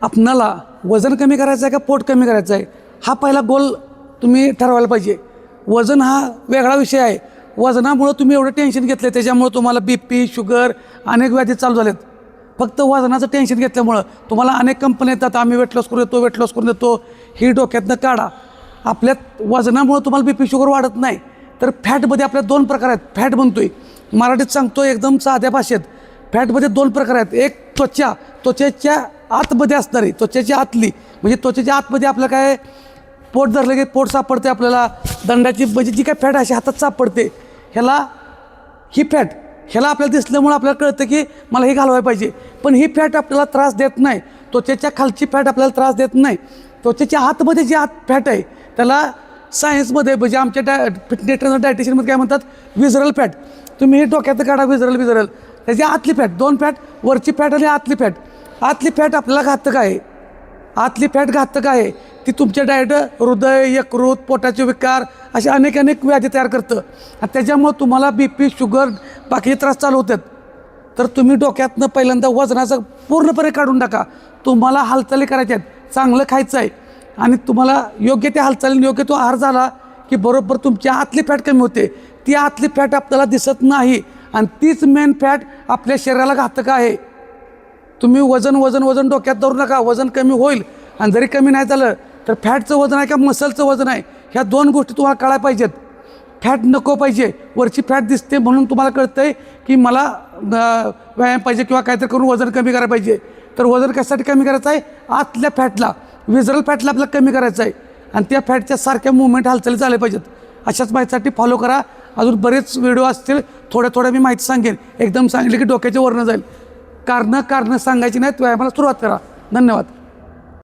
आपणाला वजन कमी करायचं आहे का पोट कमी करायचं आहे हा पहिला गोल तुम्ही ठरवायला पाहिजे. वजन हा वेगळा विषय आहे. वजनामुळं तुम्ही एवढं टेन्शन घेतलं त्याच्यामुळं तुम्हाला BP शुगर अनेक व्याधी चालू झालेत. फक्त वजनाचं टेन्शन घेतल्यामुळं तुम्हाला अनेक कंपन्या येतात, आम्ही वेट लॉस करून देतो, वेट लॉस करून देतो. ही डोक्यातनं काढा. आपल्यात वजनामुळं तुम्हाला BP शुगर वाढत नाही. तर फॅटमध्ये आपल्या 2 प्रकार आहेत. फॅट म्हणतोय मराठीत सांगतो एकदम साध्या भाषेत. फॅटमध्ये 2 प्रकार आहेत. एक त्वचेच्या आतमध्ये असणारी, त्वचेच्या आतली म्हणजे त्वचेच्या आतमध्ये आपलं काय पोट धरलं की पोट सापडते आपल्याला, दंडाची म्हणजे जी काय फॅट अशी हातात सापडते ही फॅट ह्याला आपल्याला दिसल्यामुळं आपल्याला कळतं की मला हे घालवायला पाहिजे. पण ही फॅट आपल्याला त्रास देत नाही. त्वचेच्या खालची फॅट आपल्याला त्रास देत नाही. त्वचेच्या आतमध्ये जी फॅट आहे त्याला सायन्समध्ये म्हणजे आमच्या फिटनेस ट्रेनर डायटिशियनमध्ये काय म्हणतात, विजरल फॅट. तुम्ही हे डोक्यात काढा, विजरल त्याची आतली फॅट. 2 फॅट, वरची फॅट आणि आतली फॅट. आतली फॅट आपल्याला घातक आहे. आतली फॅट घातक आहे. ती तुमच्या डायट हृदय, यकृत, पोटाचे विकार असे अनेक व्याधी तयार करतं आणि त्याच्यामुळं तुम्हाला BP शुगर बाकीचे त्रास चालू होतात. तर तुम्ही डोक्यातनं पहिल्यांदा वजनाचं पूर्णपणे काढून टाका. तुम्हाला हालचाली करायच्या आहेत, चांगलं खायचं आहे आणि तुम्हाला योग्य त्या हालचालीने योग्य तो आहार झाला की बरोबर तुमची आतली फॅट कमी होते. ती आतली फॅट आपल्याला दिसत नाही आणि तीच मेन फॅट आपल्या शरीराला घातक आहे. तुम्ही वजन डोक्यात धरू नका. वजन कमी होईल आणि जरी कमी नाही झालं तर फॅटचं वजन आहे का मसलचं वजन आहे ह्या 2 गोष्टी तुम्हाला कळायला पाहिजेत. फॅट नको पाहिजे, वरची फॅट दिसते म्हणून तुम्हाला कळतं आहे की मला व्यायाम पाहिजे किंवा काहीतरी करून वजन कमी करायला पाहिजे. तर वजन कशासाठी कमी करायचं आहे, आतल्या फॅटला, विजरल फॅटला आपल्याला कमी करायचं आहे आणि त्या फॅटच्या सारख्या मुवमेंट हालचाली झाल्या पाहिजेत. अशाच माहितीसाठी फॉलो करा. अजून बरेच व्हिडिओ असतील, थोड्या मी माहिती सांगेन. एकदम सांगितलं की डोक्याच्या वरनं जाईल. कारणं सांगायची नाहीत, व्यायामाला सुरुवात करा. धन्यवाद.